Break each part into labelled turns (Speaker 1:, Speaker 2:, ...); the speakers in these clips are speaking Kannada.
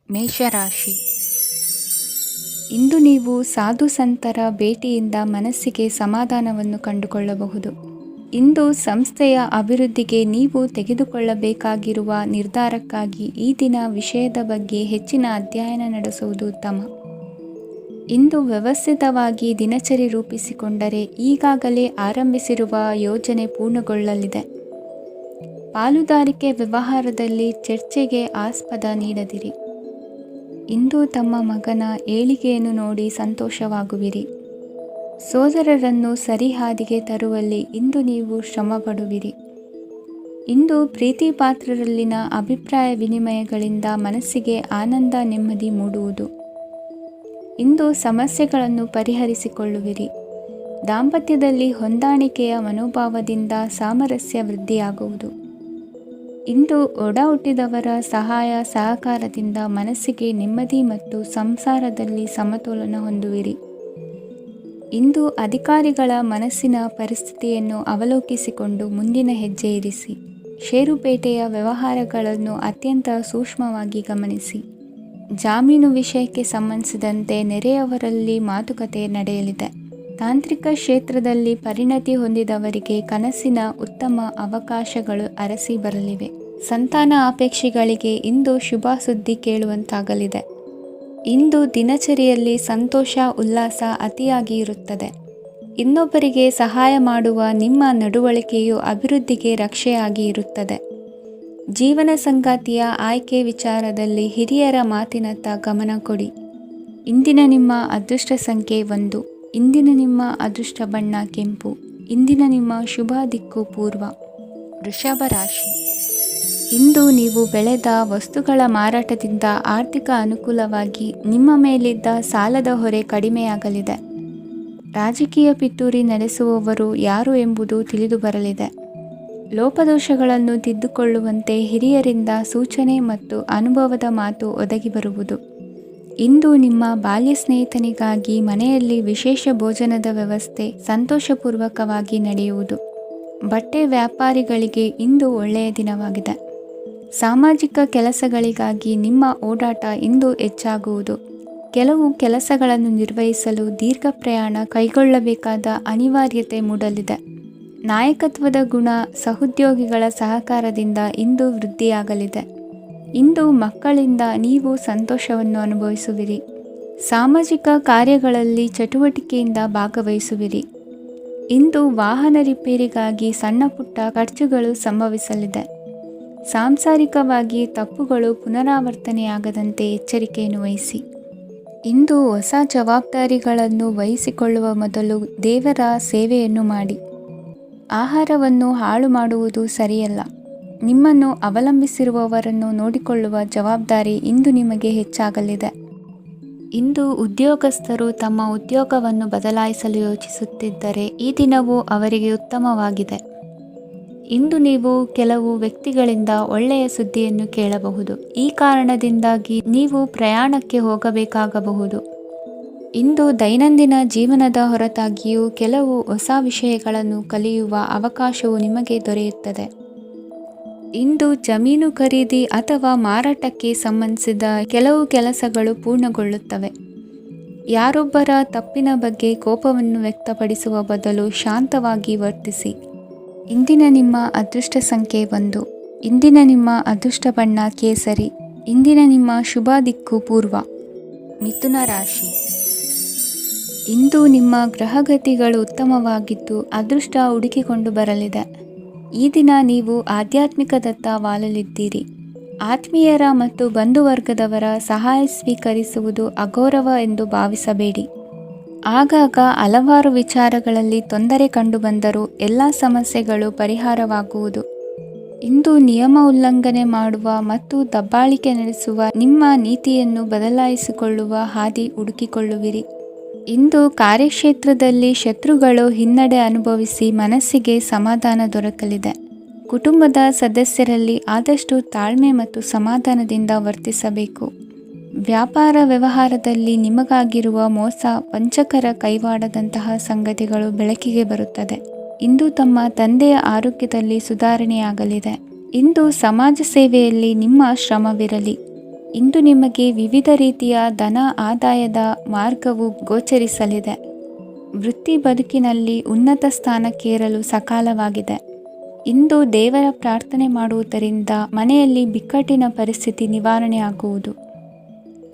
Speaker 1: ಮೇಷರಾಶಿ. ಇಂದು ನೀವು ಸಾಧು ಸಂತರ ಭೇಟಿಯಿಂದ ಮನಸ್ಸಿಗೆ ಸಮಾಧಾನವನ್ನು ಕಂಡುಕೊಳ್ಳಬಹುದು. ಇಂದು ಸಂಸ್ಥೆಯ ಅಭಿವೃದ್ಧಿಗೆ ನೀವು ತೆಗೆದುಕೊಳ್ಳಬೇಕಾಗಿರುವ ನಿರ್ಧಾರಕ್ಕಾಗಿ ಈ ದಿನ ವಿಷಯದ ಬಗ್ಗೆ ಹೆಚ್ಚಿನ ಅಧ್ಯಯನ ನಡೆಸುವುದು ಉತ್ತಮ. ಇಂದು ವ್ಯವಸ್ಥಿತವಾಗಿ ದಿನಚರಿ ರೂಪಿಸಿಕೊಂಡರೆ ಈಗಾಗಲೇ ಆರಂಭಿಸಿರುವ ಯೋಜನೆ ಪೂರ್ಣಗೊಳ್ಳಲಿದೆ. ಪಾಲುದಾರಿಕೆ ವ್ಯವಹಾರದಲ್ಲಿ ಚರ್ಚೆಗೆ ಆಸ್ಪದ ನೀಡದಿರಿ. ಇಂದು ತಮ್ಮ ಮಗನ ಏಳಿಗೆಯನ್ನು ನೋಡಿ ಸಂತೋಷವಾಗುವಿರಿ. ಸೋದರರನ್ನು ಸರಿಹಾದಿಗೆ ತರುವಲ್ಲಿ ಇಂದು ನೀವು ಶ್ರಮಪಡುವಿರಿ. ಇಂದು ಪ್ರೀತಿ ಪಾತ್ರರಲ್ಲಿನ ಅಭಿಪ್ರಾಯ ವಿನಿಮಯಗಳಿಂದ ಮನಸ್ಸಿಗೆ ಆನಂದ ನೆಮ್ಮದಿ ಮೂಡುವುದು. ಇಂದು ಸಮಸ್ಯೆಗಳನ್ನು ಪರಿಹರಿಸಿಕೊಳ್ಳುವಿರಿ. ದಾಂಪತ್ಯದಲ್ಲಿ ಹೊಂದಾಣಿಕೆಯ ಮನೋಭಾವದಿಂದ ಸಾಮರಸ್ಯ ವೃದ್ಧಿಯಾಗುವುದು. ಇಂದು ಒಡ ಹುಟ್ಟಿದವರ ಸಹಾಯ ಸಹಕಾರದಿಂದ ಮನಸ್ಸಿಗೆ ನೆಮ್ಮದಿ ಮತ್ತು ಸಂಸಾರದಲ್ಲಿ ಸಮತೋಲನ ಹೊಂದುವಿರಿ. ಇಂದು ಅಧಿಕಾರಿಗಳ ಮನಸ್ಸಿನ ಪರಿಸ್ಥಿತಿಯನ್ನು ಅವಲೋಕಿಸಿಕೊಂಡು ಮುಂದಿನ ಹೆಜ್ಜೆ ಇರಿಸಿ. ಷೇರುಪೇಟೆಯ ವ್ಯವಹಾರಗಳನ್ನು ಅತ್ಯಂತ ಸೂಕ್ಷ್ಮವಾಗಿ ಗಮನಿಸಿ. ಜಾಮೀನು ವಿಷಯಕ್ಕೆ ಸಂಬಂಧಿಸಿದಂತೆ ನೆರೆಯವರಲ್ಲಿ ಮಾತುಕತೆ ನಡೆಯಲಿದೆ. ತಾಂತ್ರಿಕ ಕ್ಷೇತ್ರದಲ್ಲಿ ಪರಿಣತಿ ಹೊಂದಿದವರಿಗೆ ಕನಸಿನ ಉತ್ತಮ ಅವಕಾಶಗಳು ಅರಸಿ ಬರಲಿವೆ. ಸಂತಾನ ಅಪೇಕ್ಷಿಗಳಿಗೆ ಇಂದು ಶುಭ ಸುದ್ದಿ ಕೇಳುವಂತಾಗಲಿದೆ. ಇಂದು ದಿನಚರಿಯಲ್ಲಿ ಸಂತೋಷ ಉಲ್ಲಾಸ ಅತಿಯಾಗಿ ಇರುತ್ತದೆ. ಇನ್ನೊಬ್ಬರಿಗೆ ಸಹಾಯ ಮಾಡುವ ನಿಮ್ಮ ನಡವಳಿಕೆಯು ಅಭಿವೃದ್ಧಿಗೆ ರಕ್ಷೆಯಾಗಿ ಇರುತ್ತದೆ. ಜೀವನ ಸಂಗಾತಿಯ ಆಯ್ಕೆ ವಿಚಾರದಲ್ಲಿ ಹಿರಿಯರ ಮಾತಿನತ್ತ ಗಮನ ಕೊಡಿ. ಇಂದಿನ ನಿಮ್ಮ ಅದೃಷ್ಟ ಸಂಖ್ಯೆ 1. ಇಂದಿನ ನಿಮ್ಮ ಅದೃಷ್ಟ ಬಣ್ಣ ಕೆಂಪು. ಇಂದಿನ ನಿಮ್ಮ ಶುಭ ದಿಕ್ಕು ಪೂರ್ವ. ವೃಷಭ ರಾಶಿ. ಇಂದು ನೀವು ಬೆಳೆದ ವಸ್ತುಗಳ ಮಾರಾಟದಿಂದ ಆರ್ಥಿಕ ಅನುಕೂಲವಾಗಿ ನಿಮ್ಮ ಮೇಲಿದ್ದ ಸಾಲದ ಹೊರೆ ಕಡಿಮೆಯಾಗಲಿದೆ. ರಾಜಕೀಯ ಪಿತೂರಿ ನಡೆಸುವವರು ಯಾರು ಎಂಬುದು ತಿಳಿದು ಬರಲಿದೆ. ಲೋಪದೋಷಗಳನ್ನು ತಿದ್ದುಕೊಳ್ಳುವಂತೆ ಹಿರಿಯರಿಂದ ಸೂಚನೆ ಮತ್ತು ಅನುಭವದ ಮಾತು ಒದಗಿ ಬರುವುದು. ಇಂದು ನಿಮ್ಮ ಬಾಲ್ಯ ಸ್ನೇಹಿತನಿಗಾಗಿ ಮನೆಯಲ್ಲಿ ವಿಶೇಷ ಭೋಜನದ ವ್ಯವಸ್ಥೆ ಸಂತೋಷಪೂರ್ವಕವಾಗಿ ನಡೆಯುವುದು. ಬಟ್ಟೆ ವ್ಯಾಪಾರಿಗಳಿಗೆ ಇಂದು ಒಳ್ಳೆಯ ದಿನವಾಗಿದೆ. ಸಾಮಾಜಿಕ ಕೆಲಸಗಳಿಗಾಗಿ ನಿಮ್ಮ ಓಡಾಟ ಇಂದು ಹೆಚ್ಚಾಗುವುದು. ಕೆಲವು ಕೆಲಸಗಳನ್ನು ನಿರ್ವಹಿಸಲು ದೀರ್ಘ ಪ್ರಯಾಣ ಕೈಗೊಳ್ಳಬೇಕಾದ ಅನಿವಾರ್ಯತೆ ಮೂಡಲಿದೆ. ನಾಯಕತ್ವದ ಗುಣ ಸಹೋದ್ಯೋಗಿಗಳ ಸಹಕಾರದಿಂದ ಇಂದು ವೃದ್ಧಿಯಾಗಲಿದೆ. ಇಂದು ಮಕ್ಕಳಿಂದ ನೀವು ಸಂತೋಷವನ್ನು ಅನುಭವಿಸುವಿರಿ. ಸಾಮಾಜಿಕ ಕಾರ್ಯಗಳಲ್ಲಿ ಚಟುವಟಿಕೆಯಿಂದ ಭಾಗವಹಿಸುವಿರಿ. ಇಂದು ವಾಹನ ರಿಪೇರಿಗಾಗಿ ಸಣ್ಣ ಪುಟ್ಟ ಖರ್ಚುಗಳು ಸಂಭವಿಸಲಿದೆ. ಸಾಂಸಾರಿಕವಾಗಿ ತಪ್ಪುಗಳು ಪುನರಾವರ್ತನೆಯಾಗದಂತೆ ಎಚ್ಚರಿಕೆಯನ್ನು ವಹಿಸಿ. ಇಂದು ಹೊಸ ಜವಾಬ್ದಾರಿಗಳನ್ನು ವಹಿಸಿಕೊಳ್ಳುವ ಮೊದಲು ದೇವರ ಸೇವೆಯನ್ನು ಮಾಡಿ. ಆಹಾರವನ್ನು ಹಾಳು ಮಾಡುವುದು ಸರಿಯಲ್ಲ. ನಿಮ್ಮನ್ನು ಅವಲಂಬಿಸಿರುವವರನ್ನು ನೋಡಿಕೊಳ್ಳುವ ಜವಾಬ್ದಾರಿ ಇಂದು ನಿಮಗೆ ಹೆಚ್ಚಾಗಲಿದೆ. ಇಂದು ಉದ್ಯೋಗಸ್ಥರು ತಮ್ಮ ಉದ್ಯೋಗವನ್ನು ಬದಲಾಯಿಸಲು ಯೋಚಿಸುತ್ತಿದ್ದರೆ ಈ ದಿನವೂ ಅವರಿಗೆ ಉತ್ತಮವಾಗಿದೆ. ಇಂದು ನೀವು ಕೆಲವು ವ್ಯಕ್ತಿಗಳಿಂದ ಒಳ್ಳೆಯ ಸುದ್ದಿಯನ್ನು ಕೇಳಬಹುದು. ಈ ಕಾರಣದಿಂದಾಗಿ ನೀವು ಪ್ರಯಾಣಕ್ಕೆ ಹೋಗಬೇಕಾಗಬಹುದು. ಇಂದು ದೈನಂದಿನ ಜೀವನದ ಹೊರತಾಗಿಯೂ ಕೆಲವು ಹೊಸ ವಿಷಯಗಳನ್ನು ಕಲಿಯುವ ಅವಕಾಶವು ನಿಮಗೆ ದೊರೆಯುತ್ತದೆ. ಇಂದು ಜಮೀನು ಖರೀದಿ ಅಥವಾ ಮಾರಾಟಕ್ಕೆ ಸಂಬಂಧಿಸಿದ ಕೆಲವು ಕೆಲಸಗಳು ಪೂರ್ಣಗೊಳ್ಳುತ್ತವೆ. ಯಾರೊಬ್ಬರ ತಪ್ಪಿನ ಬಗ್ಗೆ ಕೋಪವನ್ನು ವ್ಯಕ್ತಪಡಿಸುವ ಬದಲು ಶಾಂತವಾಗಿ ವರ್ತಿಸಿ. ಇಂದಿನ ನಿಮ್ಮ ಅದೃಷ್ಟ ಸಂಖ್ಯೆ 1. ಇಂದಿನ ನಿಮ್ಮ ಅದೃಷ್ಟ ಬಣ್ಣ ಕೇಸರಿ. ಇಂದಿನ ನಿಮ್ಮ ಶುಭ ದಿಕ್ಕು ಪೂರ್ವ. ಮಿಥುನ ರಾಶಿ. ಇಂದು ನಿಮ್ಮ ಗ್ರಹಗತಿಗಳು ಉತ್ತಮವಾಗಿದ್ದು ಅದೃಷ್ಟ ಹುಡುಕಿಕೊಂಡು ಬರಲಿದೆ. ಈ ದಿನ ನೀವು ಆಧ್ಯಾತ್ಮಿಕದತ್ತ ವಾಲಲಿದ್ದೀರಿ. ಆತ್ಮೀಯರ ಮತ್ತು ಬಂಧುವರ್ಗದವರ ಸಹಾಯ ಸ್ವೀಕರಿಸುವುದು ಅಗೌರವ ಎಂದು ಭಾವಿಸಬೇಡಿ. ಆಗಾಗ ಹಲವಾರು ವಿಚಾರಗಳಲ್ಲಿ ತೊಂದರೆ ಕಂಡುಬಂದರೂ ಎಲ್ಲ ಸಮಸ್ಯೆಗಳು ಪರಿಹಾರವಾಗುವುದು. ಇಂದು ನಿಯಮ ಉಲ್ಲಂಘನೆ ಮಾಡುವ ಮತ್ತು ದಬ್ಬಾಳಿಕೆ ನಡೆಸುವ ನಿಮ್ಮ ನೀತಿಯನ್ನು ಬದಲಾಯಿಸಿಕೊಳ್ಳುವ ಹಾದಿ ಹುಡುಕಿಕೊಳ್ಳುವಿರಿ. ಇಂದು ಕಾರ್ಯಕ್ಷೇತ್ರದಲ್ಲಿ ಶತ್ರುಗಳು ಹಿನ್ನಡೆ ಅನುಭವಿಸಿ ಮನಸ್ಸಿಗೆ ಸಮಾಧಾನ ದೊರಕಲಿದೆ. ಕುಟುಂಬದ ಸದಸ್ಯರಲ್ಲಿ ಆದಷ್ಟು ತಾಳ್ಮೆ ಮತ್ತು ಸಮಾಧಾನದಿಂದ ವರ್ತಿಸಬೇಕು. ವ್ಯಾಪಾರ ವ್ಯವಹಾರದಲ್ಲಿ ನಿಮಗಾಗಿರುವ ಮೋಸ ವಂಚಕರ ಕೈವಾಡದಂತಹ ಸಂಗತಿಗಳು ಬೆಳಕಿಗೆ ಬರುತ್ತದೆ. ಇಂದು ತಮ್ಮ ತಂದೆಯ ಆರೋಗ್ಯದಲ್ಲಿ ಸುಧಾರಣೆಯಾಗಲಿದೆ. ಇಂದು ಸಮಾಜ ಸೇವೆಯಲ್ಲಿ ನಿಮ್ಮ ಶ್ರಮವಿರಲಿ. ಇಂದು ನಿಮಗೆ ವಿವಿಧ ರೀತಿಯ ಧನ ಆದಾಯದ ಮಾರ್ಗವು ಗೋಚರಿಸಲಿದೆ. ವೃತ್ತಿ ಬದುಕಿನಲ್ಲಿ ಉನ್ನತ ಸ್ಥಾನಕ್ಕೇರಲು ಸಕಾಲವಾಗಿದೆ. ಇಂದು ದೇವರ ಪ್ರಾರ್ಥನೆ ಮಾಡುವುದರಿಂದ ಮನೆಯಲ್ಲಿ ಬಿಕ್ಕಟ್ಟಿನ ಪರಿಸ್ಥಿತಿ ನಿವಾರಣೆಯಾಗುವುದು.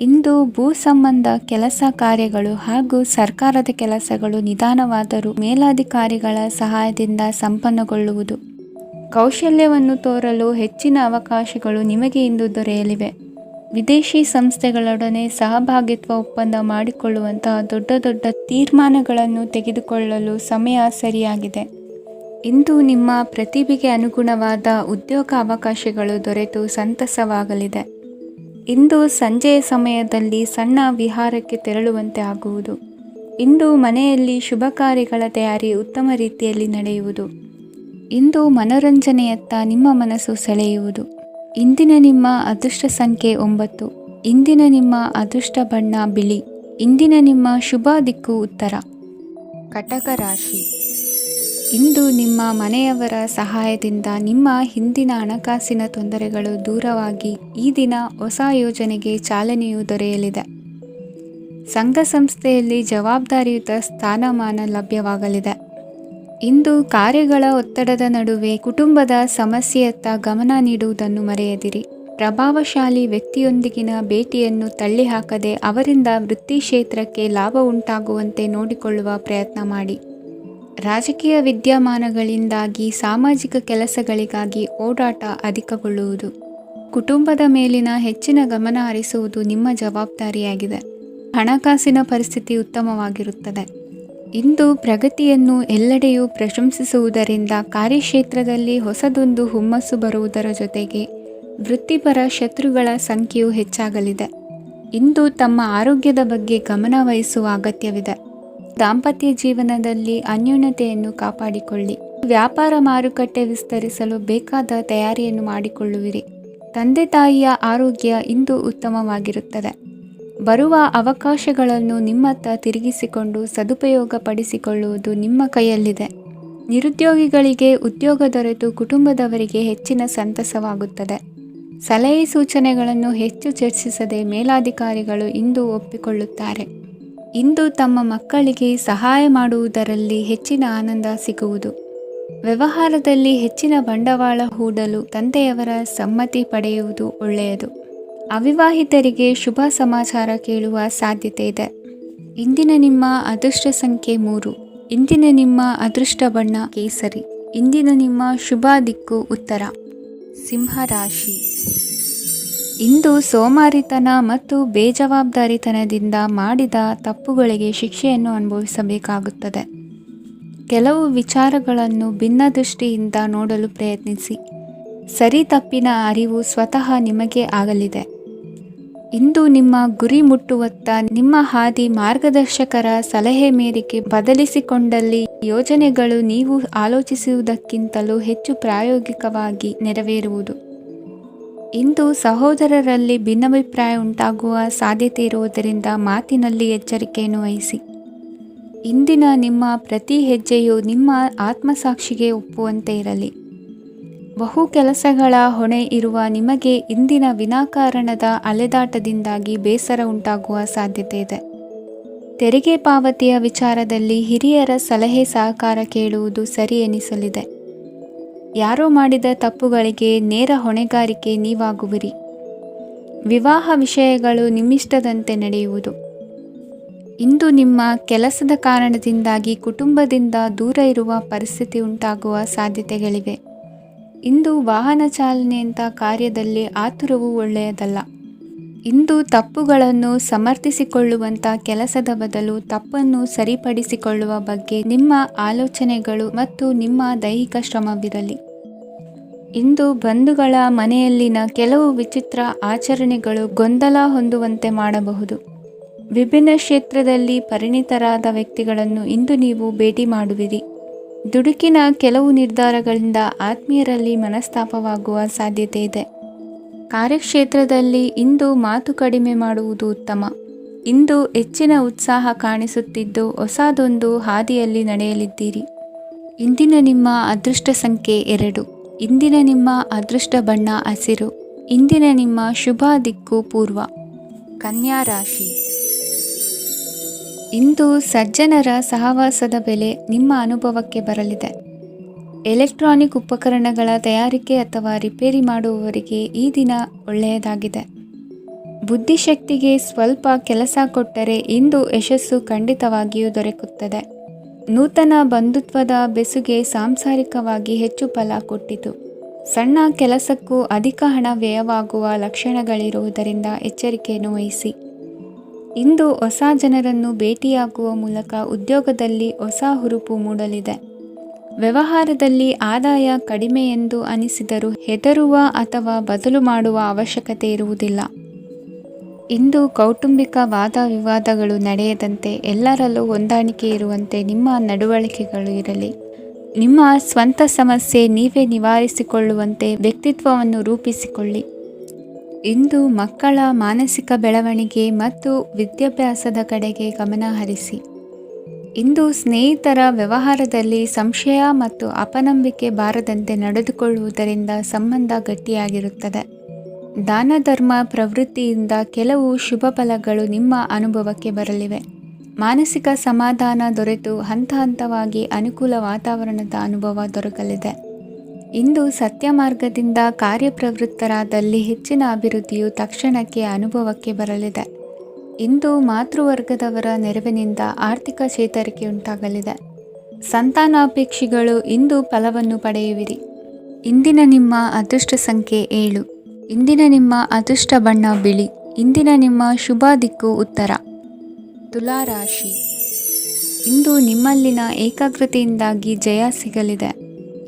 Speaker 1: ಇಂದು ಭೂ ಸಂಬಂಧ ಕೆಲಸ ಕಾರ್ಯಗಳು ಹಾಗೂ ಸರ್ಕಾರದ ಕೆಲಸಗಳು ನಿಧಾನವಾದರೂ ಮೇಲಾಧಿಕಾರಿಗಳ ಸಹಾಯದಿಂದ ಸಂಪನ್ನಗೊಳ್ಳುವುದು. ಕೌಶಲ್ಯವನ್ನು ತೋರಲು ಹೆಚ್ಚಿನ ಅವಕಾಶಗಳು ನಿಮಗೆ ಇಂದು ದೊರೆಯಲಿವೆ. ವಿದೇಶಿ ಸಂಸ್ಥೆಗಳೊಡನೆ ಸಹಭಾಗಿತ್ವ ಒಪ್ಪಂದ ಮಾಡಿಕೊಳ್ಳುವಂತಹ ದೊಡ್ಡ ದೊಡ್ಡ ತೀರ್ಮಾನಗಳನ್ನು ತೆಗೆದುಕೊಳ್ಳಲು ಸಮಯ ಸರಿಯಾಗಿದೆ. ಇಂದು ನಿಮ್ಮ ಪ್ರತಿಭೆಗೆ ಅನುಗುಣವಾದ ಉದ್ಯೋಗ ಅವಕಾಶಗಳು ದೊರೆತು ಸಂತಸವಾಗಲಿದೆ. ಇಂದು ಸಂಜೆಯ ಸಮಯದಲ್ಲಿ ಸಣ್ಣ ವಿಹಾರಕ್ಕೆ ತೆರಳುವಂತೆ ಆಗುವುದು. ಇಂದು ಮನೆಯಲ್ಲಿ ಶುಭ ಕಾರ್ಯಗಳ ತಯಾರಿ ಉತ್ತಮ ರೀತಿಯಲ್ಲಿ ನಡೆಯುವುದು. ಇಂದು ಮನೋರಂಜನೆಯತ್ತ ನಿಮ್ಮ ಮನಸ್ಸು ಸೆಳೆಯುವುದು. ಇಂದಿನ ನಿಮ್ಮ ಅದೃಷ್ಟ ಸಂಖ್ಯೆ 9. ಇಂದಿನ ನಿಮ್ಮ ಅದೃಷ್ಟ ಬಣ್ಣ ಬಿಳಿ. ಇಂದಿನ ನಿಮ್ಮ ಶುಭ ದಿಕ್ಕು ಉತ್ತರ. ಕಟಕ ರಾಶಿ. ಇಂದು ನಿಮ್ಮ ಮನೆಯವರ ಸಹಾಯದಿಂದ ನಿಮ್ಮ ಹಿಂದಿನ ಹಣಕಾಸಿನ ತೊಂದರೆಗಳು ದೂರವಾಗಿ ಈ ದಿನ ಹೊಸ ಯೋಜನೆಗೆ ಚಾಲನೆಯು ದೊರೆಯಲಿದೆ. ಸಂಘ ಸಂಸ್ಥೆಯಲ್ಲಿ ಜವಾಬ್ದಾರಿಯುತ ಸ್ಥಾನಮಾನ ಲಭ್ಯವಾಗಲಿದೆ. ಇಂದು ಕಾರ್ಯಗಳ ಒತ್ತಡದ ನಡುವೆ ಕುಟುಂಬದ ಸಮಸ್ಯೆಯತ್ತ ಗಮನ ನೀಡುವುದನ್ನು ಮರೆಯದಿರಿ. ಪ್ರಭಾವಶಾಲಿ ವ್ಯಕ್ತಿಯೊಂದಿಗಿನ ಭೇಟಿಯನ್ನು ತಳ್ಳಿಹಾಕದೆ ಅವರಿಂದ ವೃತ್ತಿ ಕ್ಷೇತ್ರಕ್ಕೆ ಲಾಭ ಉಂಟಾಗುವಂತೆ ನೋಡಿಕೊಳ್ಳುವ ಪ್ರಯತ್ನ ಮಾಡಿ. ರಾಜಕೀಯ ವಿದ್ಯಮಾನಗಳಿಂದಾಗಿ ಸಾಮಾಜಿಕ ಕೆಲಸಗಳಿಗಾಗಿ ಓಡಾಟ ಅಧಿಕಗೊಳ್ಳುವುದು. ಕುಟುಂಬದ ಮೇಲಿನ ಹೆಚ್ಚಿನ ಗಮನ ಹರಿಸುವುದು ನಿಮ್ಮ ಜವಾಬ್ದಾರಿಯಾಗಿದೆ. ಹಣಕಾಸಿನ ಪರಿಸ್ಥಿತಿ ಉತ್ತಮವಾಗಿರುತ್ತದೆ. ಇಂದು ಪ್ರಗತಿಯನ್ನು ಎಲ್ಲೆಡೆಯೂ ಪ್ರಶಂಸಿಸುವುದರಿಂದ ಕಾರ್ಯಕ್ಷೇತ್ರದಲ್ಲಿ ಹೊಸದೊಂದು ಹುಮ್ಮಸ್ಸು ಬರುವುದರ ಜೊತೆಗೆ ವೃತ್ತಿಪರ ಶತ್ರುಗಳ ಸಂಖ್ಯೆಯು ಹೆಚ್ಚಾಗಲಿದೆ. ಇಂದು ತಮ್ಮ ಆರೋಗ್ಯದ ಬಗ್ಗೆ ಗಮನ ವಹಿಸುವ ಅಗತ್ಯವಿದೆ. ದಾಂಪತ್ಯ ಜೀವನದಲ್ಲಿ ಅನ್ಯೋನ್ಯತೆಯನ್ನು ಕಾಪಾಡಿಕೊಳ್ಳಿ. ವ್ಯಾಪಾರ ಮಾರುಕಟ್ಟೆ ವಿಸ್ತರಿಸಲು ಬೇಕಾದ ತಯಾರಿಯನ್ನು ಮಾಡಿಕೊಳ್ಳುವಿರಿ. ತಂದೆ ತಾಯಿಯ ಆರೋಗ್ಯ ಇಂದು ಉತ್ತಮವಾಗಿರುತ್ತದೆ. ಬರುವ ಅವಕಾಶಗಳನ್ನು ನಿಮ್ಮತ್ತ ತಿರುಗಿಸಿಕೊಂಡು ಸದುಪಯೋಗ ಪಡಿಸಿಕೊಳ್ಳುವುದು ನಿಮ್ಮ ಕೈಯಲ್ಲಿದೆ. ನಿರುದ್ಯೋಗಿಗಳಿಗೆ ಉದ್ಯೋಗ ದೊರೆತು ಕುಟುಂಬದವರಿಗೆ ಹೆಚ್ಚಿನ ಸಂತಸವಾಗುತ್ತದೆ. ಸಲಹೆ ಸೂಚನೆಗಳನ್ನು ಹೆಚ್ಚು ಚರ್ಚಿಸದೆ ಮೇಲಾಧಿಕಾರಿಗಳು ಇಂದು ಒಪ್ಪಿಕೊಳ್ಳುತ್ತಾರೆ. ಇಂದು ತಮ್ಮ ಮಕ್ಕಳಿಗೆ ಸಹಾಯ ಮಾಡುವುದರಲ್ಲಿ ಹೆಚ್ಚಿನ ಆನಂದ ಸಿಗುವುದು. ವ್ಯವಹಾರದಲ್ಲಿ ಹೆಚ್ಚಿನ ಬಂಡವಾಳ ಹೂಡಲು ತಂದೆಯವರ ಸಮ್ಮತಿ ಪಡೆಯುವುದು ಒಳ್ಳೆಯದು. ಅವಿವಾಹಿತರಿಗೆ ಶುಭ ಸಮಾಚಾರ ಕೇಳುವ ಸಾಧ್ಯತೆ ಇದೆ. ಇಂದಿನ ನಿಮ್ಮ ಅದೃಷ್ಟ ಸಂಖ್ಯೆ 3. ಇಂದಿನ ನಿಮ್ಮ ಅದೃಷ್ಟ ಬಣ್ಣ ಕೇಸರಿ. ಇಂದಿನ ನಿಮ್ಮ ಶುಭ ದಿಕ್ಕು ಉತ್ತರ. ಸಿಂಹರಾಶಿ. ಇಂದು ಸೋಮಾರಿತನ ಮತ್ತು ಬೇಜವಾಬ್ದಾರಿತನದಿಂದ ಮಾಡಿದ ತಪ್ಪುಗಳಿಗೆ ಶಿಕ್ಷೆಯನ್ನು ಅನುಭವಿಸಬೇಕಾಗುತ್ತದೆ. ಕೆಲವು ವಿಚಾರಗಳನ್ನು ಭಿನ್ನ ದೃಷ್ಟಿಯಿಂದ ನೋಡಲು ಪ್ರಯತ್ನಿಸಿ. ಸರಿ ತಪ್ಪಿನ ಅರಿವು ಸ್ವತಃ ನಿಮಗೆ ಆಗಲಿದೆ. ಇಂದು ನಿಮ್ಮ ಗುರಿ ಮುಟ್ಟುವತ್ತ ನಿಮ್ಮ ಹಾದಿ ಮಾರ್ಗದರ್ಶಕರ ಸಲಹೆ ಮೇರೆಗೆ ಬದಲಿಸಿಕೊಂಡಲ್ಲಿ ಯೋಜನೆಗಳು ನೀವು ಆಲೋಚಿಸುವುದಕ್ಕಿಂತಲೂ ಹೆಚ್ಚು ಪ್ರಾಯೋಗಿಕವಾಗಿ ನೆರವೇರುವುದು. ಇಂದು ಸಹೋದರರಲ್ಲಿ ಭಿನ್ನಾಭಿಪ್ರಾಯ ಉಂಟಾಗುವ ಸಾಧ್ಯತೆ ಇರುವುದರಿಂದ ಮಾತಿನಲ್ಲಿ ಎಚ್ಚರಿಕೆಯನ್ನು ವಹಿಸಿ. ಇಂದಿನ ನಿಮ್ಮ ಪ್ರತಿ ಹೆಜ್ಜೆಯು ನಿಮ್ಮ ಆತ್ಮಸಾಕ್ಷಿಗೆ ಒಪ್ಪುವಂತೆ ಇರಲಿ. ಬಹು ಕೆಲಸಗಳ ಹೊಣೆ ಇರುವ ನಿಮಗೆ ಇಂದಿನ ವಿನಾಕಾರಣದ ಅಲೆದಾಟದಿಂದಾಗಿ ಬೇಸರ ಉಂಟಾಗುವ ಸಾಧ್ಯತೆ ಇದೆ. ತೆರಿಗೆ ಪಾವತಿಯ ವಿಚಾರದಲ್ಲಿ ಹಿರಿಯರ ಸಲಹೆ ಸಹಕಾರ ಕೇಳುವುದು ಸರಿ ಎನಿಸಲಿದೆ. ಯಾರೋ ಮಾಡಿದ ತಪ್ಪುಗಳಿಗೆ ನೇರ ಹೊಣೆಗಾರಿಕೆ ನೀವಾಗುವಿರಿ. ವಿವಾಹ ವಿಷಯಗಳು ನಿಮ್ಮಿಷ್ಟದಂತೆ ನಡೆಯುವುದು. ಇಂದು ನಿಮ್ಮ ಕೆಲಸದ ಕಾರಣದಿಂದಾಗಿ ಕುಟುಂಬದಿಂದ ದೂರ ಇರುವ ಪರಿಸ್ಥಿತಿ ಉಂಟಾಗುವ ಸಾಧ್ಯತೆಗಳಿವೆ. ಇಂದು ವಾಹನ ಚಾಲನೆಯಂಥ ಕಾರ್ಯದಲ್ಲಿ ಆತುರವು ಒಳ್ಳೆಯದಲ್ಲ. ಇಂದು ತಪ್ಪುಗಳನ್ನು ಸಮರ್ಥಿಸಿಕೊಳ್ಳುವಂಥ ಕೆಲಸದ ಬದಲು ತಪ್ಪನ್ನು ಸರಿಪಡಿಸಿಕೊಳ್ಳುವ ಬಗ್ಗೆ ನಿಮ್ಮ ಆಲೋಚನೆಗಳು ಮತ್ತು ನಿಮ್ಮ ದೈಹಿಕ ಶ್ರಮವಿರಲಿ. ಇಂದು ಬಂಧುಗಳ ಮನೆಯಲ್ಲಿನ ಕೆಲವು ವಿಚಿತ್ರ ಆಚರಣೆಗಳು ಗೊಂದಲ ಹೊಂದುವಂತೆ ಮಾಡಬಹುದು. ವಿಭಿನ್ನ ಕ್ಷೇತ್ರದಲ್ಲಿ ಪರಿಣಿತರಾದ ವ್ಯಕ್ತಿಗಳನ್ನು ಇಂದು ನೀವು ಭೇಟಿ ಮಾಡುವಿರಿ. ದುಡುಕಿನ ಕೆಲವು ನಿರ್ಧಾರಗಳಿಂದ ಆತ್ಮೀಯರಲ್ಲಿ ಮನಸ್ತಾಪವಾಗುವ ಸಾಧ್ಯತೆ ಇದೆ. ಕಾರ್ಯಕ್ಷೇತ್ರದಲ್ಲಿ ಇಂದು ಮಾತು ಕಡಿಮೆ ಮಾಡುವುದು ಉತ್ತಮ. ಇಂದು ಹೆಚ್ಚಿನ ಉತ್ಸಾಹ ಕಾಣಿಸುತ್ತಿದ್ದು ಹೊಸದೊಂದು ಹಾದಿಯಲ್ಲಿ ನಡೆಯಲಿದ್ದೀರಿ. ಇಂದಿನ ನಿಮ್ಮ ಅದೃಷ್ಟ ಸಂಖ್ಯೆ 2. ಇಂದಿನ ನಿಮ್ಮ ಅದೃಷ್ಟ ಬಣ್ಣ ಹಸಿರು. ಇಂದಿನ ನಿಮ್ಮ ಶುಭ ದಿಕ್ಕು ಪೂರ್ವ. ಕನ್ಯಾ ರಾಶಿ. ಇಂದು ಸಜ್ಜನರ ಸಹವಾಸದ ಬೆಲೆ ನಿಮ್ಮ ಅನುಭವಕ್ಕೆ ಬರಲಿದೆ. ಎಲೆಕ್ಟ್ರಾನಿಕ್ ಉಪಕರಣಗಳ ತಯಾರಿಕೆ ಅಥವಾ ರಿಪೇರಿ ಮಾಡುವವರಿಗೆ ಈ ದಿನ ಒಳ್ಳೆಯದಾಗಿದೆ. ಬುದ್ಧಿಶಕ್ತಿಗೆ ಸ್ವಲ್ಪ ಕೆಲಸ ಕೊಟ್ಟರೆ ಇಂದು ಯಶಸ್ಸು ಖಂಡಿತವಾಗಿಯೂ ದೊರಕುತ್ತದೆ. ನೂತನ ಬಂಧುತ್ವದ ಬೆಸುಗೆ ಸಾಂಸಾರಿಕವಾಗಿ ಹೆಚ್ಚು ಫಲ ಕೊಟ್ಟಿತು. ಸಣ್ಣ ಕೆಲಸಕ್ಕೂ ಅಧಿಕ ಹಣ ವ್ಯಯವಾಗುವ ಲಕ್ಷಣಗಳಿರುವುದರಿಂದ ಎಚ್ಚರಿಕೆಯನ್ನು ವಹಿಸಿ. ಇಂದು ಹೊಸ ಜನರನ್ನು ಭೇಟಿಯಾಗುವ ಮೂಲಕ ಉದ್ಯೋಗದಲ್ಲಿ ಹೊಸ ಹುರುಪು ಮೂಡಲಿದೆ. ವ್ಯವಹಾರದಲ್ಲಿ ಆದಾಯ ಕಡಿಮೆ ಎಂದು ಅನಿಸಿದರೂ ಹೆದರುವ ಅಥವಾ ಬದಲು ಮಾಡುವ ಅವಶ್ಯಕತೆ ಇರುವುದಿಲ್ಲ. ಇಂದು ಕೌಟುಂಬಿಕ ವಾದ ವಿವಾದಗಳು ನಡೆಯದಂತೆ ಎಲ್ಲರಲ್ಲೂ ಹೊಂದಾಣಿಕೆ ಇರುವಂತೆ ನಿಮ್ಮ ನಡವಳಿಕೆಗಳು ಇರಲಿ. ನಿಮ್ಮ ಸ್ವಂತ ಸಮಸ್ಯೆ ನೀವೇ ನಿವಾರಿಸಿಕೊಳ್ಳುವಂತೆ ವ್ಯಕ್ತಿತ್ವವನ್ನು ರೂಪಿಸಿಕೊಳ್ಳಿ. ಇಂದು ಮಕ್ಕಳ ಮಾನಸಿಕ ಬೆಳವಣಿಗೆ ಮತ್ತು ವಿದ್ಯಾಭ್ಯಾಸದ ಕಡೆಗೆ ಗಮನ ಹರಿಸಿ. ಇಂದು ಸ್ನೇಹಿತರ ವ್ಯವಹಾರದಲ್ಲಿ ಸಂಶಯ ಮತ್ತು ಅಪನಂಬಿಕೆ ಬಾರದಂತೆ ನಡೆದುಕೊಳ್ಳುವುದರಿಂದ ಸಂಬಂಧ ಗಟ್ಟಿಯಾಗಿರುತ್ತದೆ. ದಾನ ಧರ್ಮ ಪ್ರವೃತ್ತಿಯಿಂದ ಕೆಲವು ಶುಭ ಫಲಗಳು ನಿಮ್ಮ ಅನುಭವಕ್ಕೆ ಬರಲಿವೆ. ಮಾನಸಿಕ ಸಮಾಧಾನ ದೊರೆತು ಹಂತ ಹಂತವಾಗಿ ಅನುಕೂಲ ವಾತಾವರಣದ ಅನುಭವ ದೊರಕಲಿದೆ. ಇಂದು ಸತ್ಯ ಮಾರ್ಗದಿಂದ ಕಾರ್ಯಪ್ರವೃತ್ತರಾದಲ್ಲಿ ಹೆಚ್ಚಿನ ಅಭಿವೃದ್ಧಿಯು ತಕ್ಷಣಕ್ಕೆ ಅನುಭವಕ್ಕೆ ಬರಲಿದೆ. ಇಂದು ಮಾತೃವರ್ಗದವರ ನೆರವಿನಿಂದ ಆರ್ಥಿಕ ಚೇತರಿಕೆ ಉಂಟಾಗಲಿದೆ. ಸಂತಾನಾಪೇಕ್ಷಿಗಳು ಇಂದು ಫಲವನ್ನು ಪಡೆಯುವಿರಿ. ಇಂದಿನ ನಿಮ್ಮ ಅದೃಷ್ಟ ಸಂಖ್ಯೆ 7. ಇಂದಿನ ನಿಮ್ಮ ಅದೃಷ್ಟ ಬಣ್ಣ ಬಿಳಿ. ಇಂದಿನ ನಿಮ್ಮ ಶುಭ ದಿಕ್ಕು ಉತ್ತರ. ತುಲಾ ರಾಶಿ. ಇಂದು ನಿಮ್ಮಲ್ಲಿನ ಏಕಾಗ್ರತೆಯಿಂದಾಗಿ ಜಯ ಸಿಗಲಿದೆ.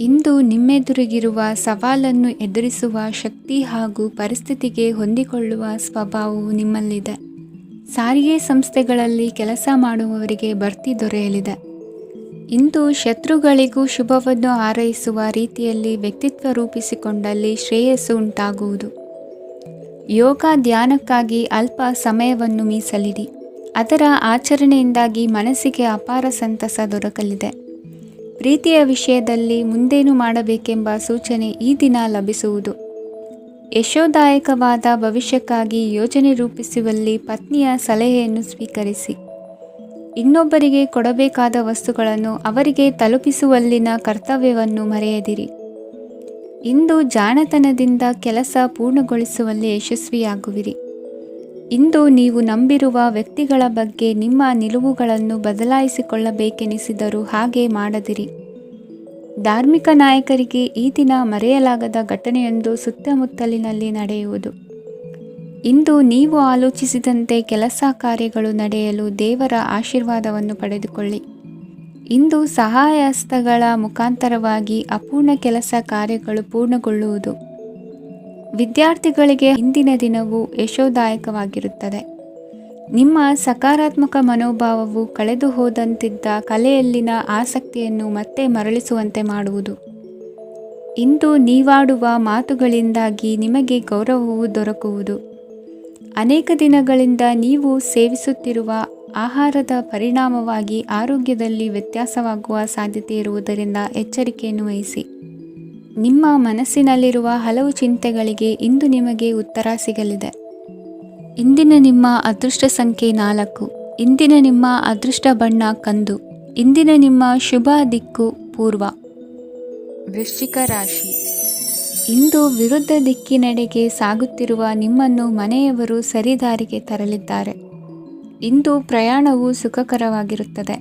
Speaker 1: ಇಂದು ನಿಮ್ಮೆದುರಿಗಿರುವ ಸವಾಲನ್ನು ಎದುರಿಸುವ ಶಕ್ತಿ ಹಾಗೂ ಪರಿಸ್ಥಿತಿಗೆ ಹೊಂದಿಕೊಳ್ಳುವ ಸ್ವಭಾವವು ನಿಮ್ಮಲ್ಲಿದೆ. ಸಾರಿಗೆ ಸಂಸ್ಥೆಗಳಲ್ಲಿ ಕೆಲಸ ಮಾಡುವವರಿಗೆ ಬಡ್ತಿ ದೊರೆಯಲಿದೆ. ಇಂದು ಶತ್ರುಗಳಿಗೂ ಶುಭವನ್ನು ಹಾರೈಸುವ ರೀತಿಯಲ್ಲಿ ವ್ಯಕ್ತಿತ್ವ ರೂಪಿಸಿಕೊಂಡಲ್ಲಿ ಶ್ರೇಯಸ್ಸು ಉಂಟಾಗುವುದು. ಯೋಗ ಧ್ಯಾನಕ್ಕಾಗಿ ಅಲ್ಪ ಸಮಯವನ್ನು ಮೀಸಲಿಡಿ. ಅದರ ಆಚರಣೆಯಿಂದಾಗಿ ಮನಸ್ಸಿಗೆ ಅಪಾರ ಸಂತಸ ದೊರಕಲಿದೆ. ಪ್ರೀತಿಯ ವಿಷಯದಲ್ಲಿ ಮುಂದೇನು ಮಾಡಬೇಕೆಂಬ ಸೂಚನೆ ಈ ದಿನ ಲಭಿಸುವುದು. ಯಶೋದಾಯಕವಾದ ಭವಿಷ್ಯಕ್ಕಾಗಿ ಯೋಜನೆ ರೂಪಿಸುವಲ್ಲಿ ಪತ್ನಿಯ ಸಲಹೆಯನ್ನು ಸ್ವೀಕರಿಸಿ. ಇನ್ನೊಬ್ಬರಿಗೆ ಕೊಡಬೇಕಾದ ವಸ್ತುಗಳನ್ನು ಅವರಿಗೆ ತಲುಪಿಸುವಲ್ಲಿನ ಕರ್ತವ್ಯವನ್ನು ಮರೆಯದಿರಿ. ಇಂದು ಜಾಣತನದಿಂದ ಕೆಲಸ ಪೂರ್ಣಗೊಳಿಸುವಲ್ಲಿ ಯಶಸ್ವಿಯಾಗುವಿರಿ. ಇಂದು ನೀವು ನಂಬಿರುವ ವ್ಯಕ್ತಿಗಳ ಬಗ್ಗೆ ನಿಮ್ಮ ನಿಲುವುಗಳನ್ನು ಬದಲಾಯಿಸಿಕೊಳ್ಳಬೇಕೆನಿಸಿದರೂ ಹಾಗೆ ಮಾಡದಿರಿ. ಧಾರ್ಮಿಕ ನಾಯಕರಿಗೆ ಈ ದಿನ ಮರೆಯಲಾಗದ ಘಟನೆಯೊಂದು ಸುತ್ತಮುತ್ತಲಿನಲ್ಲಿ ನಡೆಯುವುದು. ಇಂದು ನೀವು ಆಲೋಚಿಸಿದಂತೆ ಕೆಲಸ ಕಾರ್ಯಗಳು ನಡೆಯಲು ದೇವರ ಆಶೀರ್ವಾದವನ್ನು ಪಡೆದುಕೊಳ್ಳಿ. ಇಂದು ಸಹಾಯ ಹಸ್ತಗಳ ಮುಖಾಂತರವಾಗಿ ಅಪೂರ್ಣ ಕೆಲಸ ಕಾರ್ಯಗಳು ಪೂರ್ಣಗೊಳ್ಳುವುದು. ವಿದ್ಯಾರ್ಥಿಗಳಿಗೆ ಇಂದಿನ ದಿನವು ಯಶೋದಾಯಕವಾಗಿರುತ್ತದೆ. ನಿಮ್ಮ ಸಕಾರಾತ್ಮಕ ಮನೋಭಾವವು ಕಳೆದು ಹೋದಂತಿದ್ದ ಕಲೆಯಲ್ಲಿನ ಆಸಕ್ತಿಯನ್ನು ಮತ್ತೆ ಮರಳಿಸುವಂತೆ ಮಾಡುವುದು. ಇಂದು ನೀವಾಡುವ ಮಾತುಗಳಿಂದಾಗಿ ನಿಮಗೆ ಗೌರವವು ದೊರಕುವುದು. ಅನೇಕ ದಿನಗಳಿಂದ ನೀವು ಸೇವಿಸುತ್ತಿರುವ ಆಹಾರದ ಪರಿಣಾಮವಾಗಿ ಆರೋಗ್ಯದಲ್ಲಿ ವ್ಯತ್ಯಾಸವಾಗುವ ಸಾಧ್ಯತೆ ಇರುವುದರಿಂದ ಎಚ್ಚರಿಕೆಯನ್ನು ವಹಿಸಿ. ನಿಮ್ಮ ಮನಸ್ಸಿನಲ್ಲಿರುವ ಹಲವು ಚಿಂತೆಗಳಿಗೆ ಇಂದು ನಿಮಗೆ ಉತ್ತರ ಸಿಗಲಿದೆ. ಇಂದಿನ ನಿಮ್ಮ ಅದೃಷ್ಟ ಸಂಖ್ಯೆ 4. ಇಂದಿನ ನಿಮ್ಮ ಅದೃಷ್ಟ ಬಣ್ಣ ಕಂದು. ಇಂದಿನ ನಿಮ್ಮ ಶುಭ ದಿಕ್ಕು ಪೂರ್ವ. ವೃಶ್ಚಿಕ ರಾಶಿ. ಇಂದು ವಿರುದ್ಧ ದಿಕ್ಕಿನೆಡೆಗೆ ಸಾಗುತ್ತಿರುವ ನಿಮ್ಮನ್ನು ಮನೆಯವರು ಸರಿದಾರಿಗೆ ತರಲಿದ್ದಾರೆ. ಇಂದು ಪ್ರಯಾಣವು ಸುಖಕರವಾಗಿರುತ್ತದೆ.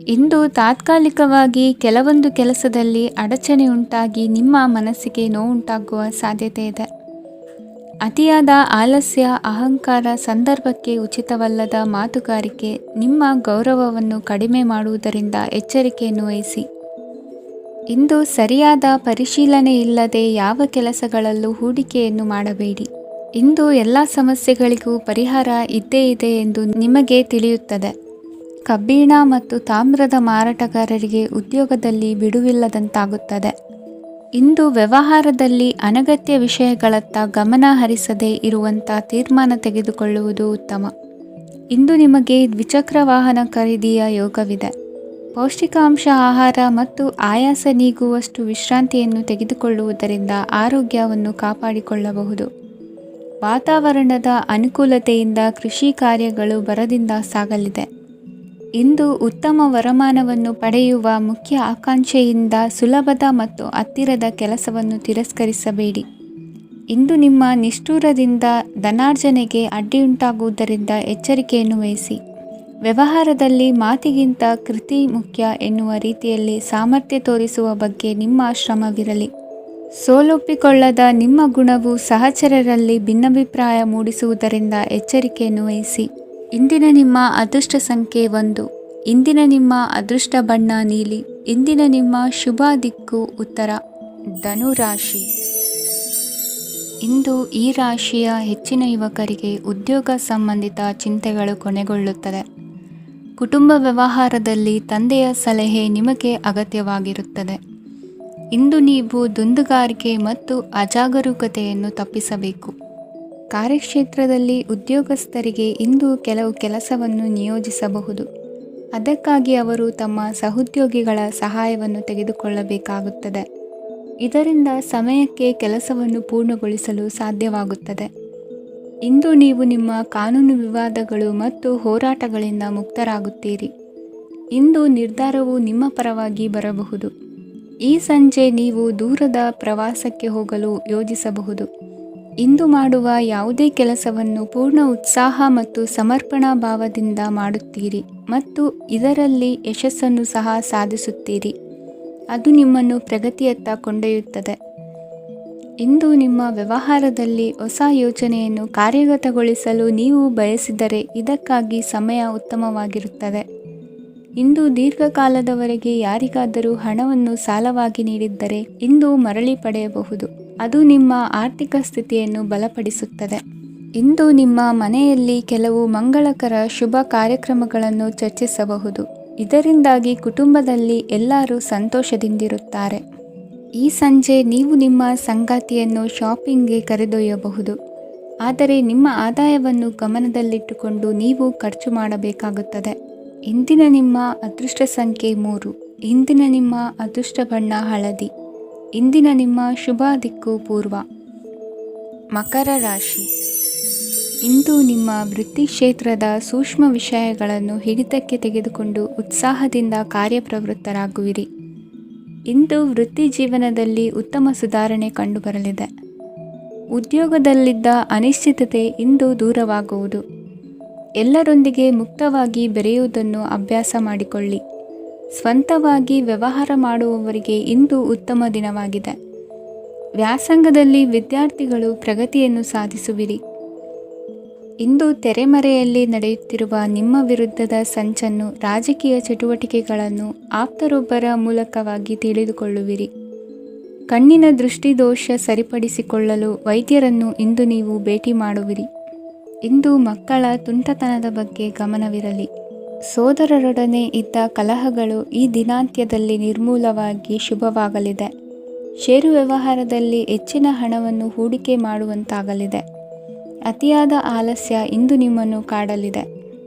Speaker 1: ಇಂದು ತಾತ್ಕಾಲಿಕವಾಗಿ ಕೆಲವೊಂದು ಕೆಲಸದಲ್ಲಿ ಅಡಚಣೆ ಉಂಟಾಗಿ ನಿಮ್ಮ ಮನಸ್ಸಿಗೆ ನೋವುಂಟಾಗುವ ಸಾಧ್ಯತೆ ಇದೆ. ಅತಿಯಾದ ಆಲಸ್ಯ, ಅಹಂಕಾರ, ಸಂದರ್ಭಕ್ಕೆ ಉಚಿತವಲ್ಲದ ಮಾತುಗಾರಿಕೆ ನಿಮ್ಮ ಗೌರವವನ್ನು ಕಡಿಮೆ ಮಾಡುವುದರಿಂದ ಎಚ್ಚರಿಕೆಯನ್ನು ವಹಿಸಿ. ಇಂದು ಸರಿಯಾದ ಪರಿಶೀಲನೆ ಇಲ್ಲದೆ ಯಾವ ಕೆಲಸಗಳಲ್ಲೂ ಹೂಡಿಕೆಯನ್ನು ಮಾಡಬೇಡಿ. ಇಂದು ಎಲ್ಲ ಸಮಸ್ಯೆಗಳಿಗೂ ಪರಿಹಾರ ಇದ್ದೇ ಇದೆ ಎಂದು ನಿಮಗೆ ತಿಳಿಯುತ್ತದೆ. ಕಬ್ಬಿಣ ಮತ್ತು ತಾಮ್ರದ ಮಾರಾಟಗಾರರಿಗೆ ಉದ್ಯೋಗದಲ್ಲಿ ಬಿಡುವಿಲ್ಲದಂತಾಗುತ್ತದೆ. ಇಂದು ವ್ಯವಹಾರದಲ್ಲಿ ಅನಗತ್ಯ ವಿಷಯಗಳತ್ತ ಗಮನ ಹರಿಸದೇ ಇರುವಂಥ ತೀರ್ಮಾನ ತೆಗೆದುಕೊಳ್ಳುವುದು ಉತ್ತಮ. ಇಂದು ನಿಮಗೆ ದ್ವಿಚಕ್ರ ವಾಹನ ಖರೀದಿಯ ಯೋಗವಿದೆ. ಪೌಷ್ಟಿಕಾಂಶ ಆಹಾರ ಮತ್ತು ಆಯಾಸ ನೀಗುವಷ್ಟು ವಿಶ್ರಾಂತಿಯನ್ನು ತೆಗೆದುಕೊಳ್ಳುವುದರಿಂದ ಆರೋಗ್ಯವನ್ನು ಕಾಪಾಡಿಕೊಳ್ಳಬಹುದು. ವಾತಾವರಣದ ಅನುಕೂಲತೆಯಿಂದ ಕೃಷಿ ಕಾರ್ಯಗಳು ಬರದಿಂದ ಸಾಗಲಿದೆ. ಇಂದು ಉತ್ತಮ ವರಮಾನವನ್ನು ಪಡೆಯುವ ಮುಖ್ಯ ಆಕಾಂಕ್ಷೆಯಿಂದ ಸುಲಭದ ಮತ್ತು ಹತ್ತಿರದ ಕೆಲಸವನ್ನು ತಿರಸ್ಕರಿಸಬೇಡಿ. ಇಂದು ನಿಮ್ಮ ನಿಷ್ಠುರದಿಂದ ಧನಾರ್ಜನೆಗೆ ಅಡ್ಡಿಯುಂಟಾಗುವುದರಿಂದ ಎಚ್ಚರಿಕೆಯನ್ನು ವಹಿಸಿ. ವ್ಯವಹಾರದಲ್ಲಿ ಮಾತಿಗಿಂತ ಕೃತಿ ಮುಖ್ಯ ಎನ್ನುವ ರೀತಿಯಲ್ಲಿ ಸಾಮರ್ಥ್ಯ ತೋರಿಸುವ ಬಗ್ಗೆ ನಿಮ್ಮ ಶ್ರಮವಿರಲಿ. ಸೋಲೊಪ್ಪಿಕೊಳ್ಳದ ನಿಮ್ಮ ಗುಣವು ಸಹಚರರಲ್ಲಿ ಭಿನ್ನಾಭಿಪ್ರಾಯ ಮೂಡಿಸುವುದರಿಂದ ಎಚ್ಚರಿಕೆಯನ್ನು ವಹಿಸಿ. ಇಂದಿನ ನಿಮ್ಮ ಅದೃಷ್ಟ ಸಂಖ್ಯೆ 1. ಇಂದಿನ ನಿಮ್ಮ ಅದೃಷ್ಟ ಬಣ್ಣ ನೀಲಿ. ಇಂದಿನ ನಿಮ್ಮ ಶುಭ ದಿಕ್ಕು ಉತ್ತರ. ಧನುರಾಶಿ. ಇಂದು ಈ ರಾಶಿಯ ಹೆಚ್ಚಿನ ಯುವಕರಿಗೆ ಉದ್ಯೋಗ ಸಂಬಂಧಿತ ಚಿಂತೆಗಳು ಕೊನೆಗೊಳ್ಳುತ್ತದೆ. ಕುಟುಂಬ ವ್ಯವಹಾರದಲ್ಲಿ ತಂದೆಯ ಸಲಹೆ ನಿಮಗೆ ಅಗತ್ಯವಾಗಿರುತ್ತದೆ. ಇಂದು ನೀವು ದುಂದುಗಾರಿಕೆ ಮತ್ತು ಅಜಾಗರೂಕತೆಯನ್ನು ತಪ್ಪಿಸಬೇಕು. ಕಾರ್ಯಕ್ಷೇತ್ರದಲ್ಲಿ ಉದ್ಯೋಗಸ್ಥರಿಗೆ ಇಂದು ಕೆಲವು ಕೆಲಸವನ್ನು ನಿಯೋಜಿಸಬಹುದು. ಅದಕ್ಕಾಗಿ ಅವರು ತಮ್ಮ ಸಹೋದ್ಯೋಗಿಗಳ ಸಹಾಯವನ್ನು ತೆಗೆದುಕೊಳ್ಳಬೇಕಾಗುತ್ತದೆ. ಇದರಿಂದ ಸಮಯಕ್ಕೆ ಕೆಲಸವನ್ನು ಪೂರ್ಣಗೊಳಿಸಲು ಸಾಧ್ಯವಾಗುತ್ತದೆ. ಇಂದು ನೀವು ನಿಮ್ಮ ಕಾನೂನು ವಿವಾದಗಳು ಮತ್ತು ಹೋರಾಟಗಳಿಂದ ಮುಕ್ತರಾಗುತ್ತೀರಿ. ಇಂದು ನಿರ್ಧಾರವು ನಿಮ್ಮ ಪರವಾಗಿ ಬರಬಹುದು. ಈ ಸಂಜೆ ನೀವು ದೂರದ ಪ್ರವಾಸಕ್ಕೆ ಹೋಗಲು ಯೋಜಿಸಬಹುದು. ಇಂದು ಮಾಡುವ ಯಾವುದೇ ಕೆಲಸವನ್ನು ಪೂರ್ಣ ಉತ್ಸಾಹ ಮತ್ತು ಸಮರ್ಪಣಾ ಭಾವದಿಂದ ಮಾಡುತ್ತೀರಿ ಮತ್ತು ಇದರಲ್ಲಿ ಯಶಸ್ಸನ್ನು ಸಹ ಸಾಧಿಸುತ್ತೀರಿ. ಅದು ನಿಮ್ಮನ್ನು ಪ್ರಗತಿಯತ್ತ ಕೊಂಡೊಯ್ಯುತ್ತದೆ. ಇಂದು ನಿಮ್ಮ ವ್ಯವಹಾರದಲ್ಲಿ ಹೊಸ ಯೋಜನೆಯನ್ನು ಕಾರ್ಯಗತಗೊಳಿಸಲು ನೀವು ಬಯಸಿದರೆ ಇದಕ್ಕಾಗಿ ಸಮಯ ಉತ್ತಮವಾಗಿರುತ್ತದೆ. ಇಂದು ದೀರ್ಘಕಾಲದವರೆಗೆ ಯಾರಿಗಾದರೂ ಹಣವನ್ನು ಸಾಲವಾಗಿ ನೀಡಿದ್ದರೆ ಇಂದು ಮರಳಿ ಪಡೆಯಬಹುದು. ಅದು ನಿಮ್ಮ ಆರ್ಥಿಕ ಸ್ಥಿತಿಯನ್ನು ಬಲಪಡಿಸುತ್ತದೆ. ಇಂದು ನಿಮ್ಮ ಮನೆಯಲ್ಲಿ ಕೆಲವು ಮಂಗಳಕರ ಶುಭ ಕಾರ್ಯಕ್ರಮಗಳನ್ನು ಚರ್ಚಿಸಬಹುದು. ಇದರಿಂದಾಗಿ ಕುಟುಂಬದಲ್ಲಿ ಎಲ್ಲರೂ ಸಂತೋಷದಿಂದಿರುತ್ತಾರೆ. ಈ ಸಂಜೆ ನೀವು ನಿಮ್ಮ ಸಂಗಾತಿಯನ್ನು ಶಾಪಿಂಗ್ಗೆ ಕರೆದೊಯ್ಯಬಹುದು. ಆದರೆ ನಿಮ್ಮ ಆದಾಯವನ್ನು ಗಮನದಲ್ಲಿಟ್ಟುಕೊಂಡು ನೀವು ಖರ್ಚು ಮಾಡಬೇಕಾಗುತ್ತದೆ. ಇಂದಿನ ನಿಮ್ಮ ಅದೃಷ್ಟ ಸಂಖ್ಯೆ 3. ಇಂದಿನ ನಿಮ್ಮ ಅದೃಷ್ಟ ಬಣ್ಣ ಹಳದಿ. ಇಂದಿನ ನಿಮ್ಮ ಶುಭ ದಿಕ್ಕು ಪೂರ್ವ. ಮಕರ ರಾಶಿ. ಇಂದು ನಿಮ್ಮ ವೃತ್ತಿ ಕ್ಷೇತ್ರದ ಸೂಕ್ಷ್ಮ ವಿಷಯಗಳನ್ನು ಹಿಡಿತಕ್ಕೆ ತೆಗೆದುಕೊಂಡು ಉತ್ಸಾಹದಿಂದ ಕಾರ್ಯಪ್ರವೃತ್ತರಾಗುವಿರಿ. ಇಂದು ವೃತ್ತಿ ಜೀವನದಲ್ಲಿ ಉತ್ತಮ ಸುಧಾರಣೆ ಕಂಡುಬರಲಿದೆ. ಉದ್ಯೋಗದಲ್ಲಿದ್ದ ಅನಿಶ್ಚಿತತೆ ಇಂದು ದೂರವಾಗುವುದು. ಎಲ್ಲರೊಂದಿಗೆ ಮುಕ್ತವಾಗಿ ಬೆರೆಯುವುದನ್ನು ಅಭ್ಯಾಸ ಮಾಡಿಕೊಳ್ಳಿ. ಸ್ವಂತವಾಗಿ ವ್ಯವಹಾರ ಮಾಡುವವರಿಗೆ ಇಂದು ಉತ್ತಮ ದಿನವಾಗಿದೆ. ವ್ಯಾಸಂಗದಲ್ಲಿ ವಿದ್ಯಾರ್ಥಿಗಳು ಪ್ರಗತಿಯನ್ನು ಸಾಧಿಸುವಿರಿ. ಇಂದು ತೆರೆಮರೆಯಲ್ಲಿ ನಡೆಯುತ್ತಿರುವ ನಿಮ್ಮ ವಿರುದ್ಧದ ಸಂಚನ್ನು, ರಾಜಕೀಯ ಚಟುವಟಿಕೆಗಳನ್ನು ಆಪ್ತರೊಬ್ಬರ ಮೂಲಕವಾಗಿ ತಿಳಿದುಕೊಳ್ಳುವಿರಿ. ಕಣ್ಣಿನ ದೃಷ್ಟಿದೋಷ ಸರಿಪಡಿಸಿಕೊಳ್ಳಲು ವೈದ್ಯರನ್ನು ಇಂದು ನೀವು ಭೇಟಿ ಮಾಡುವಿರಿ. ಇಂದು ಮಕ್ಕಳ ತುಂಟತನದ ಬಗ್ಗೆ ಗಮನವಿರಲಿ. ಸೋದರರೊಡನೆ ಇದ್ದ ಕಲಹಗಳು ಈ ದಿನಾಂತ್ಯದಲ್ಲಿ ನಿರ್ಮೂಲವಾಗಿ ಶುಭವಾಗಲಿದೆ. ಷೇರು ವ್ಯವಹಾರದಲ್ಲಿ ಹೆಚ್ಚಿನ ಹಣವನ್ನು ಹೂಡಿಕೆ ಮಾಡುವಂತಾಗಲಿದೆ. ಅತಿಯಾದ ಆಲಸ್ಯ ಇಂದು ನಿಮ್ಮನ್ನು ಕಾಡಲಿದೆ.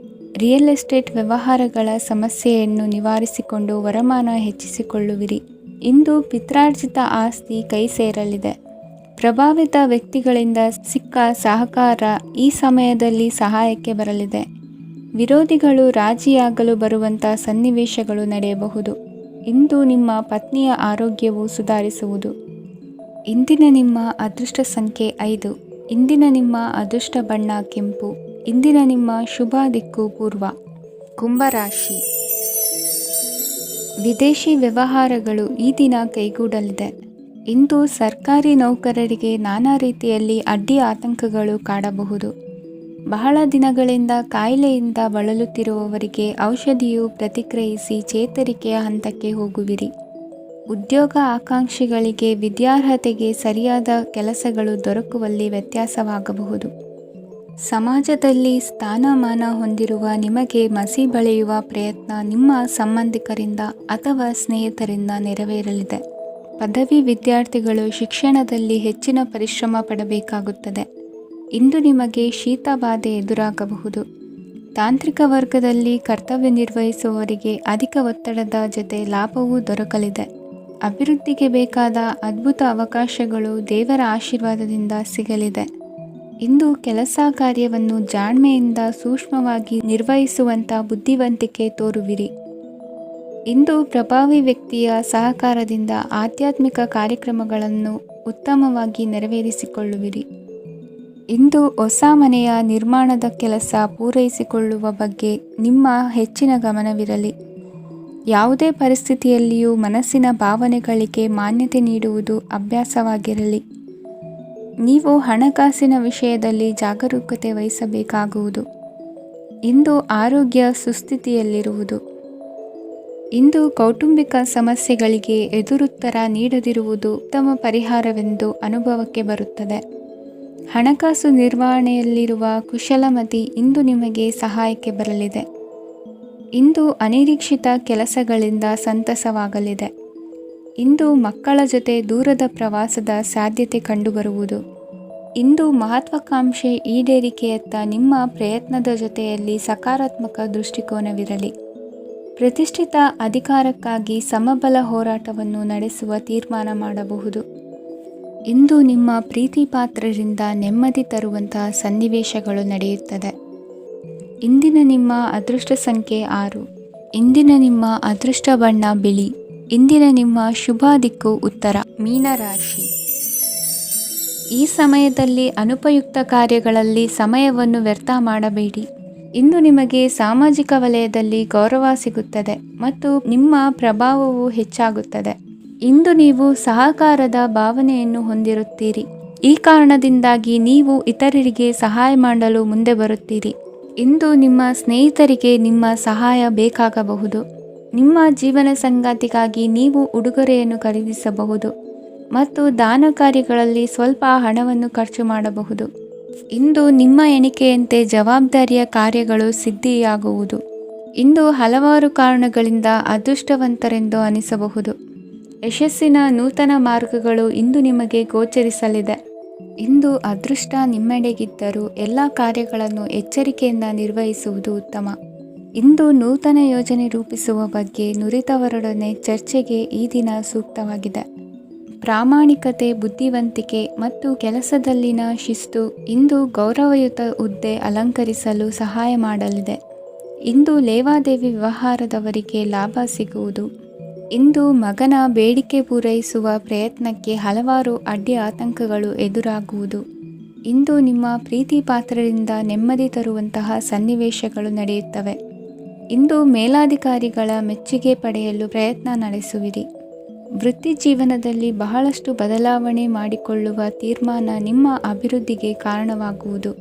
Speaker 1: ರಿಯಲ್ ಎಸ್ಟೇಟ್ ವ್ಯವಹಾರಗಳ ಸಮಸ್ಯೆಯನ್ನು ನಿವಾರಿಸಿಕೊಂಡು ವರಮಾನ ಹೆಚ್ಚಿಸಿಕೊಳ್ಳುವಿರಿ. ಇಂದು ಪಿತ್ರಾರ್ಜಿತ ಆಸ್ತಿ ಕೈ ಸೇರಲಿದೆ. ಪ್ರಭಾವಿತ ವ್ಯಕ್ತಿಗಳಿಂದ ಸಿಕ್ಕ ಸಹಕಾರ ಈ ಸಮಯದಲ್ಲಿ ಸಹಾಯಕ್ಕೆ ಬರಲಿದೆ. ವಿರೋಧಿಗಳು ರಾಜಿಯಾಗಲು ಬರುವಂಥ ಸನ್ನಿವೇಶಗಳು ನಡೆಯಬಹುದು. ಇಂದು ನಿಮ್ಮ ಪತ್ನಿಯ ಆರೋಗ್ಯವು ಸುಧಾರಿಸುವುದು. ಇಂದಿನ ನಿಮ್ಮ ಅದೃಷ್ಟ ಸಂಖ್ಯೆ 5. ಇಂದಿನ ನಿಮ್ಮ ಅದೃಷ್ಟ ಬಣ್ಣ ಕೆಂಪು. ಇಂದಿನ ನಿಮ್ಮ ಶುಭ ದಿಕ್ಕು ಪೂರ್ವ. ಕುಂಭರಾಶಿ. ವಿದೇಶಿ ವ್ಯವಹಾರಗಳು ಈ ದಿನ ಕೈಗೂಡಲಿದೆ. ಇಂದು ಸರ್ಕಾರಿ ನೌಕರರಿಗೆ ನಾನಾ ರೀತಿಯಲ್ಲಿ ಅಡ್ಡಿ ಆತಂಕಗಳು ಕಾಡಬಹುದು. ಬಹಳ ದಿನಗಳಿಂದ ಕಾಯಿಲೆಯಿಂದ ಬಳಲುತ್ತಿರುವವರಿಗೆ ಔಷಧಿಯು ಪ್ರತಿಕ್ರಿಯಿಸಿ ಚೇತರಿಕೆಯ ಹಂತಕ್ಕೆ ಹೋಗುವಿರಿ. ಉದ್ಯೋಗ ಆಕಾಂಕ್ಷಿಗಳಿಗೆ ವಿದ್ಯಾರ್ಹತೆಗೆ ಸರಿಯಾದ ಕೆಲಸಗಳು ದೊರಕುವಲ್ಲಿ ವ್ಯತ್ಯಾಸವಾಗಬಹುದು. ಸಮಾಜದಲ್ಲಿ ಸ್ಥಾನಮಾನ ಹೊಂದಿರುವ ನಿಮಗೆ ಮಸಿ ಬಳಿಯುವ ಪ್ರಯತ್ನ ನಿಮ್ಮ ಸಂಬಂಧಿಕರಿಂದ ಅಥವಾ ಸ್ನೇಹಿತರಿಂದ ನೆರವೇರಲಿದೆ. ಪದವಿ ವಿದ್ಯಾರ್ಥಿಗಳು ಶಿಕ್ಷಣದಲ್ಲಿ ಹೆಚ್ಚಿನ ಪರಿಶ್ರಮ ಪಡಬೇಕಾಗುತ್ತದೆ. ಇಂದು ನಿಮಗೆ ಶೀತ ಬಾಧೆ ಎದುರಾಗಬಹುದು. ತಾಂತ್ರಿಕ ವರ್ಗದಲ್ಲಿ ಕರ್ತವ್ಯ ನಿರ್ವಹಿಸುವವರಿಗೆ ಅಧಿಕ ಒತ್ತಡದ ಜೊತೆ ಲಾಭವೂ ದೊರಕಲಿದೆ. ಅಭಿವೃದ್ಧಿಗೆ ಬೇಕಾದ ಅದ್ಭುತ ಅವಕಾಶಗಳು ದೇವರ ಆಶೀರ್ವಾದದಿಂದ ಸಿಗಲಿದೆ. ಇಂದು ಕೆಲಸ ಕಾರ್ಯವನ್ನು ಜಾಣ್ಮೆಯಿಂದ ಸೂಕ್ಷ್ಮವಾಗಿ ನಿರ್ವಹಿಸುವಂಥ ಬುದ್ಧಿವಂತಿಕೆ ತೋರುವಿರಿ. ಇಂದು ಪ್ರಭಾವಿ ವ್ಯಕ್ತಿಯ ಸಹಕಾರದಿಂದ ಆಧ್ಯಾತ್ಮಿಕ ಕಾರ್ಯಕ್ರಮಗಳನ್ನು ಉತ್ತಮವಾಗಿ ನೆರವೇರಿಸಿಕೊಳ್ಳುವಿರಿ. ಇಂದು ಹೊಸ ಮನೆಯ ನಿರ್ಮಾಣದ ಕೆಲಸ ಪೂರೈಸಿಕೊಳ್ಳುವ ಬಗ್ಗೆ ನಿಮ್ಮ ಹೆಚ್ಚಿನ ಗಮನವಿರಲಿ. ಯಾವುದೇ ಪರಿಸ್ಥಿತಿಯಲ್ಲಿಯೂ ಮನಸ್ಸಿನ ಭಾವನೆಗಳಿಗೆ ಮಾನ್ಯತೆ ನೀಡುವುದು ಅಭ್ಯಾಸವಾಗಿರಲಿ. ನೀವು ಹಣಕಾಸಿನ ವಿಷಯದಲ್ಲಿ ಜಾಗರೂಕತೆ ವಹಿಸಬೇಕಾಗುವುದು. ಇಂದು ಆರೋಗ್ಯ ಸುಸ್ಥಿತಿಯಲ್ಲಿರುವುದು. ಇಂದು ಕೌಟುಂಬಿಕ ಸಮಸ್ಯೆಗಳಿಗೆ ಎದುರುತ್ತರ ನೀಡದಿರುವುದು ಉತ್ತಮ ಪರಿಹಾರವೆಂದು ಅನುಭವಕ್ಕೆ ಬರುತ್ತದೆ. ಹಣಕಾಸು ನಿರ್ವಹಣೆಯಲ್ಲಿರುವ ಕುಶಲಮತಿ ಇಂದು ನಿಮಗೆ ಸಹಾಯಕ್ಕೆ ಬರಲಿದೆ. ಇಂದು ಅನಿರೀಕ್ಷಿತ ಕೆಲಸಗಳಿಂದ ಸಂತಸವಾಗಲಿದೆ. ಇಂದು ಮಕ್ಕಳ ಜೊತೆ ದೂರದ ಪ್ರವಾಸದ ಸಾಧ್ಯತೆ ಕಂಡುಬರುವುದು. ಇಂದು ಮಹತ್ವಾಕಾಂಕ್ಷೆ ಈಡೇರಿಕೆಯತ್ತ ನಿಮ್ಮ ಪ್ರಯತ್ನದ ಜೊತೆಯಲ್ಲಿ ಸಕಾರಾತ್ಮಕ ದೃಷ್ಟಿಕೋನವಿರಲಿ. ಪ್ರತಿಷ್ಠಿತ ಅಧಿಕಾರಕ್ಕಾಗಿ ಸಮಬಲ ಹೋರಾಟವನ್ನು ನಡೆಸುವ ತೀರ್ಮಾನ ಮಾಡಬಹುದು. ಇಂದು ನಿಮ್ಮ ಪ್ರೀತಿ ಪಾತ್ರರಿಂದ ನೆಮ್ಮದಿ ತರುವಂತಹ ಸನ್ನಿವೇಶಗಳು ನಡೆಯುತ್ತದೆ. ಇಂದಿನ ನಿಮ್ಮ ಅದೃಷ್ಟ ಸಂಖ್ಯೆ 6. ಇಂದಿನ ನಿಮ್ಮ ಅದೃಷ್ಟ ಬಣ್ಣ ಬಿಳಿ. ಇಂದಿನ ನಿಮ್ಮ ಶುಭ ದಿಕ್ಕು ಉತ್ತರ. ಮೀನರಾಶಿ. ಈ ಸಮಯದಲ್ಲಿ ಅನುಪಯುಕ್ತ ಕಾರ್ಯಗಳಲ್ಲಿ ಸಮಯವನ್ನು ವ್ಯರ್ಥ ಮಾಡಬೇಡಿ. ಇಂದು ನಿಮಗೆ ಸಾಮಾಜಿಕ ವಲಯದಲ್ಲಿ ಗೌರವ ಸಿಗುತ್ತದೆ ಮತ್ತು ನಿಮ್ಮ ಪ್ರಭಾವವು ಹೆಚ್ಚಾಗುತ್ತದೆ. ಇಂದು ನೀವು ಸಹಕಾರದ ಭಾವನೆಯನ್ನು ಹೊಂದಿರುತ್ತೀರಿ. ಈ ಕಾರಣದಿಂದಾಗಿ ನೀವು ಇತರರಿಗೆ ಸಹಾಯ ಮಾಡಲು ಮುಂದೆ ಬರುತ್ತೀರಿ. ಇಂದು ನಿಮ್ಮ ಸ್ನೇಹಿತರಿಗೆ ನಿಮ್ಮ ಸಹಾಯ ಬೇಕಾಗಬಹುದು. ನಿಮ್ಮ ಜೀವನ ಸಂಗಾತಿಗಾಗಿ ನೀವು ಉಡುಗೊರೆಯನ್ನು ಖರೀದಿಸಬಹುದು ಮತ್ತು ದಾನ ಕಾರ್ಯಗಳಲ್ಲಿ ಸ್ವಲ್ಪ ಹಣವನ್ನು ಖರ್ಚು ಮಾಡಬಹುದು. ಇಂದು ನಿಮ್ಮ ಎಣಿಕೆಯಂತೆ ಜವಾಬ್ದಾರಿಯ ಕಾರ್ಯಗಳು ಸಿದ್ಧಿಯಾಗುವುದು. ಇಂದು ಹಲವಾರು ಕಾರಣಗಳಿಂದ ಅದೃಷ್ಟವಂತರೆಂದು ಅನಿಸಬಹುದು. ಯಶಸ್ಸಿನ ನೂತನ ಮಾರ್ಗಗಳು ಇಂದು ನಿಮಗೆ ಗೋಚರಿಸಲಿದೆ. ಇಂದು ಅದೃಷ್ಟ ನಿಮ್ಮೆಡೆಗಿದ್ದರೂ ಎಲ್ಲ ಕಾರ್ಯಗಳನ್ನು ಎಚ್ಚರಿಕೆಯಿಂದ ನಿರ್ವಹಿಸುವುದು ಉತ್ತಮ. ಇಂದು ನೂತನ ಯೋಜನೆ ರೂಪಿಸುವ ಬಗ್ಗೆ ನುರಿತವರೊಡನೆ ಚರ್ಚೆಗೆ ಈ ದಿನ ಸೂಕ್ತವಾಗಿದೆ. ಪ್ರಾಮಾಣಿಕತೆ, ಬುದ್ಧಿವಂತಿಕೆ ಮತ್ತು ಕೆಲಸದಲ್ಲಿನ ಶಿಸ್ತು ಇಂದು ಗೌರವಯುತ ಹುದ್ದೆ ಅಲಂಕರಿಸಲು ಸಹಾಯ ಮಾಡಲಿದೆ. ಇಂದು ಲೇವಾದೇವಿ ವ್ಯವಹಾರದವರಿಗೆ ಲಾಭ ಸಿಗುವುದು. ಇಂದು ಮಗನ ಬೇಡಿಕೆ ಪೂರೈಸುವ ಪ್ರಯತ್ನಕ್ಕೆ ಹಲವಾರು ಅಡ್ಡಿ ಆತಂಕಗಳು ಎದುರಾಗುವುದು. ಇಂದು ನಿಮ್ಮ ಪ್ರೀತಿ ಪಾತ್ರರಿಂದ ನೆಮ್ಮದಿ ತರುವಂತಹ ಸನ್ನಿವೇಶಗಳು ನಡೆಯುತ್ತವೆ. ಇಂದು ಮೇಲಾಧಿಕಾರಿಗಳ ಮೆಚ್ಚುಗೆ ಪಡೆಯಲು ಪ್ರಯತ್ನ ನಡೆಸುವಿರಿ. ವೃತ್ತಿ ಜೀವನದಲ್ಲಿ ಬಹಳಷ್ಟು ಬದಲಾವಣೆ ಮಾಡಿಕೊಳ್ಳುವ ತೀರ್ಮಾನ ನಿಮ್ಮ ಅಭಿವೃದ್ಧಿಗೆ ಕಾರಣವಾಗುವುದು.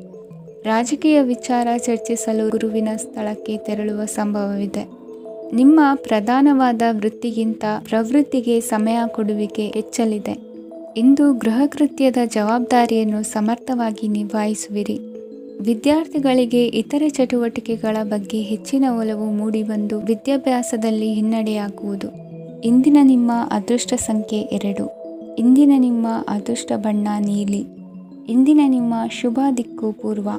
Speaker 1: ರಾಜಕೀಯ ವಿಚಾರ ಚರ್ಚಿಸಲು ಗುರುವಿನ ಸ್ಥಳಕ್ಕೆ ತೆರಳುವ ಸಂಭವವಿದೆ. ನಿಮ್ಮ ಪ್ರಧಾನವಾದ ವೃತ್ತಿಗಿಂತ ಪ್ರವೃತ್ತಿಗೆ ಸಮಯ ಕೊಡುವಿಕೆ ಹೆಚ್ಚಲಿದೆ. ಇಂದು ಗೃಹ ಕೃತ್ಯದ ಜವಾಬ್ದಾರಿಯನ್ನು ಸಮರ್ಥವಾಗಿ ನಿಭಾಯಿಸುವಿರಿ. ವಿದ್ಯಾರ್ಥಿಗಳಿಗೆ ಇತರೆ ಚಟುವಟಿಕೆಗಳ ಬಗ್ಗೆ ಹೆಚ್ಚಿನ ಒಲವು ಮೂಡಿಬಂದು ವಿದ್ಯಾಭ್ಯಾಸದಲ್ಲಿ ಹಿನ್ನಡೆಯಾಗುವುದು. ಇಂದಿನ ನಿಮ್ಮ ಅದೃಷ್ಟ ಸಂಖ್ಯೆ 2. ಇಂದಿನ ನಿಮ್ಮ ಅದೃಷ್ಟ ಬಣ್ಣ ನೀಲಿ. ಇಂದಿನ ನಿಮ್ಮ ಶುಭ ದಿಕ್ಕು ಪೂರ್ವ.